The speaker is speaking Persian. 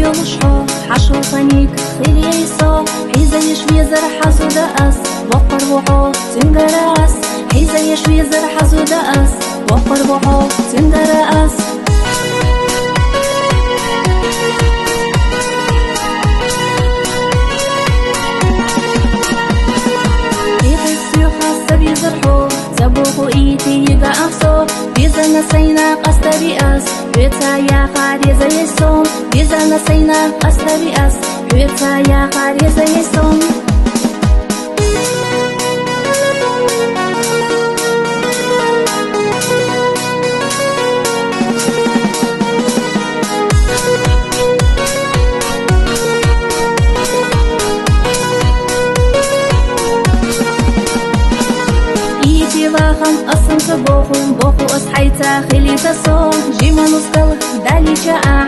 يلشحو حشو فنيك خيلي يسو حيزا يشوي زر حزو دأس وقربوحو تندرأس حيزا يشوي زر حزو دأس وقربوحو تندرأس بيزرحو زبوخو إيتي يقع أفسو بيزا نسينا قصد بيأس بيتا يا خاريزا يسوم بيزا نسينا قصد بيأس بيتا يا خاريزا يسوم أصلا بوخو أصحيتا خليتا صوم جيما نسكل دالي جاء